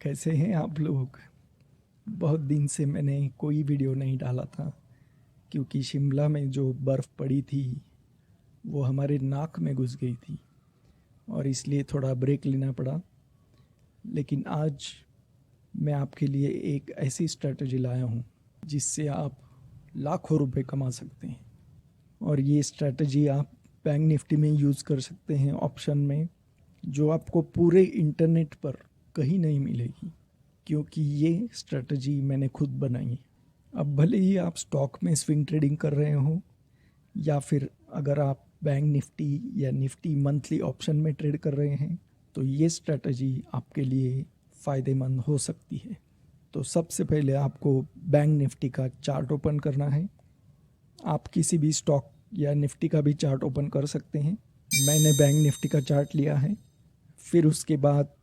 कैसे हैं आप लोग। बहुत दिन से मैंने कोई वीडियो नहीं डाला था क्योंकि शिमला में जो बर्फ़ पड़ी थी वो हमारे नाक में घुस गई थी और इसलिए थोड़ा ब्रेक लेना पड़ा। लेकिन आज मैं आपके लिए एक ऐसी स्ट्रेटजी लाया हूँ जिससे आप लाखों रुपए कमा सकते हैं। और ये स्ट्रेटजी आप बैंक निफ्टी में यूज़ कर सकते हैं ऑप्शन में, जो आपको पूरे इंटरनेट पर कहीं नहीं मिलेगी, क्योंकि ये स्ट्रेटजी मैंने खुद बनाई। अब भले ही आप स्टॉक में स्विंग ट्रेडिंग कर रहे हो या फिर अगर आप बैंक निफ्टी या निफ्टी मंथली ऑप्शन में ट्रेड कर रहे हैं, तो ये स्ट्रेटजी आपके लिए फ़ायदेमंद हो सकती है। तो सबसे पहले आपको बैंक निफ्टी का चार्ट ओपन करना है। आप किसी भी स्टॉक या निफ्टी का भी चार्ट ओपन कर सकते हैं। मैंने बैंक निफ्टी का चार्ट लिया है। फिर उसके बाद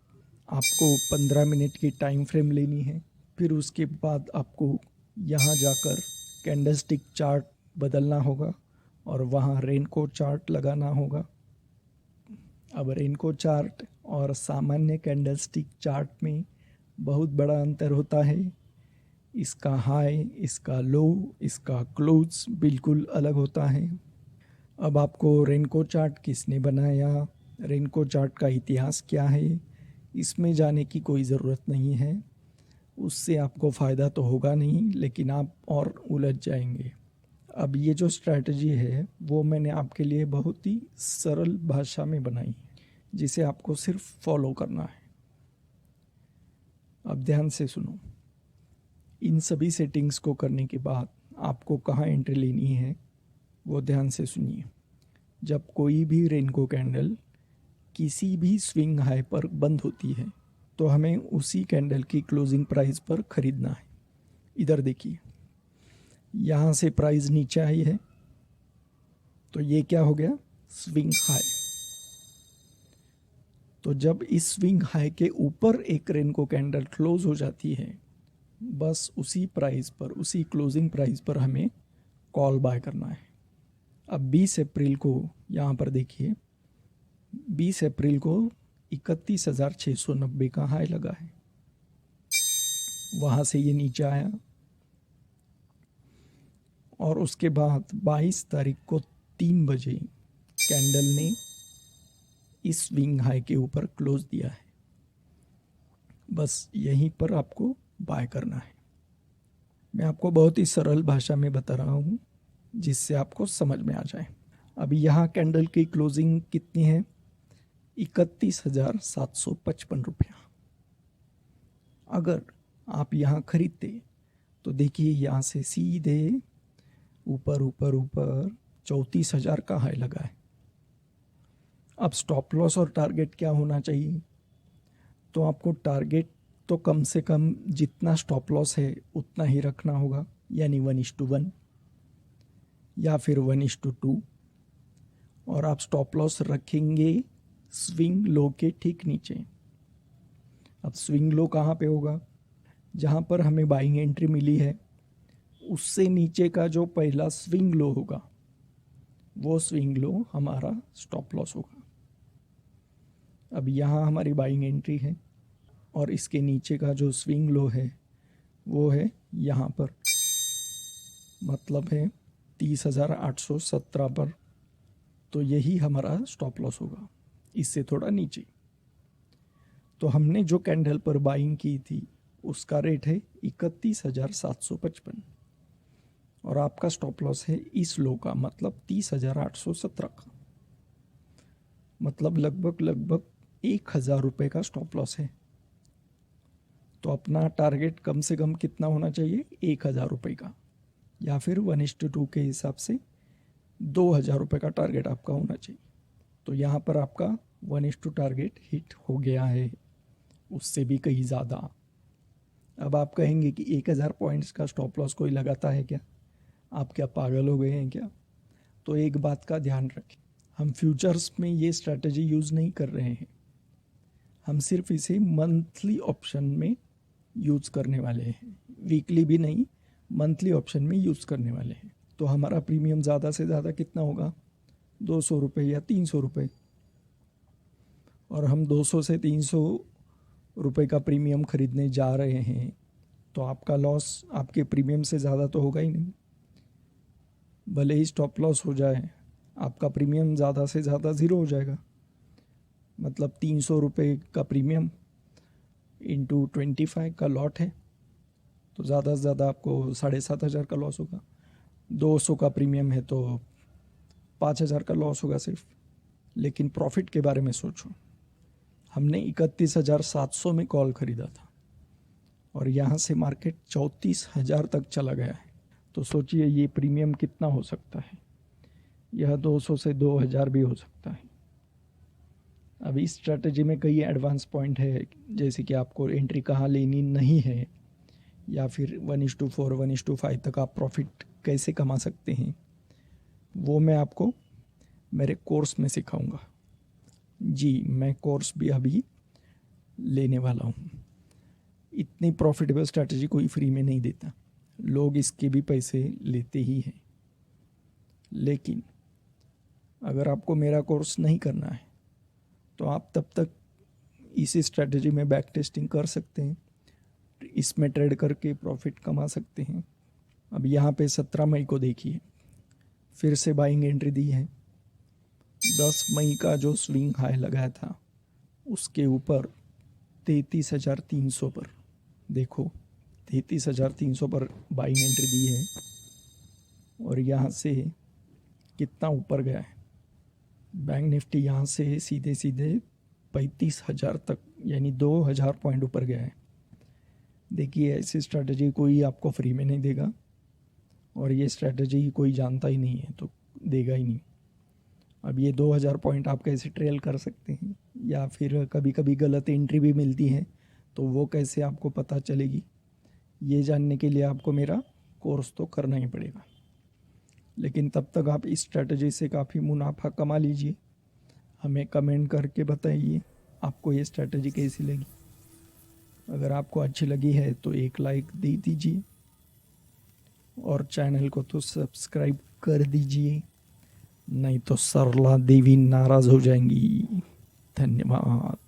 आपको 15 मिनट की टाइम फ्रेम लेनी है। फिर उसके बाद आपको यहाँ जाकर कैंडलस्टिक चार्ट बदलना होगा और वहाँ रेनको चार्ट लगाना होगा। अब रेनको चार्ट और सामान्य कैंडलस्टिक चार्ट में बहुत बड़ा अंतर होता है। इसका हाई, इसका लो, इसका क्लोज बिल्कुल अलग होता है। अब आपको रेनको चार्ट किसने बनाया, रेनको चार्ट का इतिहास क्या है, इसमें जाने की कोई ज़रूरत नहीं है। उससे आपको फ़ायदा तो होगा नहीं, लेकिन आप और उलझ जाएंगे। अब ये जो स्ट्रैटेजी है वो मैंने आपके लिए बहुत ही सरल भाषा में बनाई है, जिसे आपको सिर्फ फॉलो करना है। अब ध्यान से सुनो। इन सभी सेटिंग्स को करने के बाद आपको कहाँ एंट्री लेनी है वो ध्यान से सुनिए। जब कोई भी रेनको कैंडल किसी भी स्विंग हाई पर बंद होती है तो हमें उसी कैंडल की क्लोजिंग प्राइस पर खरीदना है। इधर देखिए, यहाँ से प्राइस नीचे आई है तो ये क्या हो गया, स्विंग हाई। तो जब इस स्विंग हाई के ऊपर एक रेनको कैंडल क्लोज हो जाती है, बस उसी प्राइस पर, उसी क्लोजिंग प्राइस पर हमें कॉल बाय करना है। अब 20 अप्रैल को यहाँ पर देखिए, 20 अप्रैल को 31,690 का हाई लगा है। वहाँ से ये नीचे आया और उसके बाद 22 तारीख को 3 बजे कैंडल ने इस स्विंग हाई के ऊपर क्लोज दिया है। बस यहीं पर आपको बाय करना है। मैं आपको बहुत ही सरल भाषा में बता रहा हूँ जिससे आपको समझ में आ जाए। अभी यहाँ कैंडल की क्लोजिंग कितनी है, 31,755 रुपया। अगर आप यहाँ खरीदते तो देखिए यहाँ से सीधे ऊपर ऊपर ऊपर 34,000 का हाई लगा है। अब स्टॉप लॉस और टारगेट क्या होना चाहिए, तो आपको टारगेट तो कम से कम जितना स्टॉप लॉस है उतना ही रखना होगा, यानी 1:1 या फिर 1:2। और आप स्टॉप लॉस रखेंगे स्विंग लो के ठीक नीचे। अब स्विंग लो कहाँ पे होगा, जहाँ पर हमें बाइंग एंट्री मिली है उससे नीचे का जो पहला स्विंग लो होगा वो स्विंग लो हमारा स्टॉप लॉस होगा। अब यहाँ हमारी बाइंग एंट्री है और इसके नीचे का जो स्विंग लो है वो है यहाँ पर, मतलब है 30,817 पर। तो यही हमारा स्टॉप लॉस होगा, इससे थोड़ा नीचे। तो हमने जो कैंडल पर बाइंग की थी उसका रेट है 31,755 और आपका स्टॉप लॉस है इस लो का, मतलब 30,817 का, मतलब लगभग 1,000 रुपये का स्टॉप लॉस है। तो अपना टारगेट कम से कम कितना होना चाहिए, 1,000 रुपये का, या फिर 1:2 के हिसाब से 2,000 रुपये का टारगेट आपका होना चाहिए। तो यहाँ पर आपका 1:2 टारगेट हिट हो गया है, उससे भी कहीं ज़्यादा। अब आप कहेंगे कि 1,000 पॉइंट्स का स्टॉप लॉस कोई लगाता है क्या, आप क्या पागल हो गए हैं क्या। तो एक बात का ध्यान रखें, हम फ्यूचर्स में ये स्ट्रैटेजी यूज़ नहीं कर रहे हैं, हम सिर्फ इसे मंथली ऑप्शन में यूज़ करने वाले हैं। वीकली भी नहीं, मंथली ऑप्शन में यूज़ करने वाले हैं। तो हमारा प्रीमियम ज़्यादा से ज़्यादा कितना होगा, 200 रुपये या 300 रुपये। और हम 200 से 300 रुपए का प्रीमियम खरीदने जा रहे हैं तो आपका लॉस आपके प्रीमियम से ज़्यादा तो होगा ही नहीं। भले ही स्टॉप लॉस हो जाए, आपका प्रीमियम ज़्यादा से ज़्यादा ज़ीरो हो जाएगा। मतलब 300 रुपये का प्रीमियम इंटू 25 का लॉट है तो ज़्यादा से ज़्यादा आपको 7,500 का लॉस होगा। 200 का प्रीमियम है तो 5,000 का लॉस होगा सिर्फ। लेकिन प्रॉफिट के बारे में सोचो, हमने 31,700 में कॉल खरीदा था और यहाँ से मार्केट 34,000 तक चला गया है। तो सोचिए ये प्रीमियम कितना हो सकता है। यह 200 से 2,000 भी हो सकता है। अब इस स्ट्रैटेजी में कई एडवांस पॉइंट है, जैसे कि आपको एंट्री कहाँ लेनी नहीं है, या फिर 1:4 1:5 तक आप प्रॉफिट कैसे कमा सकते हैं, वो मैं आपको मेरे कोर्स में सिखाऊंगा। जी, मैं कोर्स भी अभी लेने वाला हूँ। इतनी प्रॉफिटेबल स्ट्रैटेजी कोई फ्री में नहीं देता, लोग इसके भी पैसे लेते ही हैं। लेकिन अगर आपको मेरा कोर्स नहीं करना है तो आप तब तक इसी स्ट्रैटेजी में बैक टेस्टिंग कर सकते हैं, इसमें ट्रेड करके प्रॉफिट कमा सकते हैं। अब यहाँ पे 17 मई को देखिए फिर से बाइंग एंट्री दी है। 10 मई का जो स्विंग हाई लगाया था उसके ऊपर 33,300 पर, देखो 33,300 पर बाइंग एंट्री दी है और यहाँ से कितना ऊपर गया है। बैंक निफ्टी यहाँ से सीधे सीधे 35,000 तक, यानी 2,000 पॉइंट ऊपर गया है। देखिए ऐसी स्ट्रैटेजी कोई आपको फ्री में नहीं देगा और ये स्ट्रैटेजी कोई जानता ही नहीं है तो देगा ही नहीं। अब ये 2,000 पॉइंट आप कैसे ट्रेल कर सकते हैं, या फिर कभी कभी गलत एंट्री भी मिलती है तो वो कैसे आपको पता चलेगी, ये जानने के लिए आपको मेरा कोर्स तो करना ही पड़ेगा। लेकिन तब तक आप इस स्ट्रैटेजी से काफ़ी मुनाफा कमा लीजिए। हमें कमेंट करके बताइए आपको ये स्ट्रैटेजी कैसी लगी। अगर आपको अच्छी लगी है तो एक लाइक दे दीजिए और चैनल को तो सब्सक्राइब कर दीजिए, नहीं तो सरला देवी नाराज़ हो जाएंगी। धन्यवाद।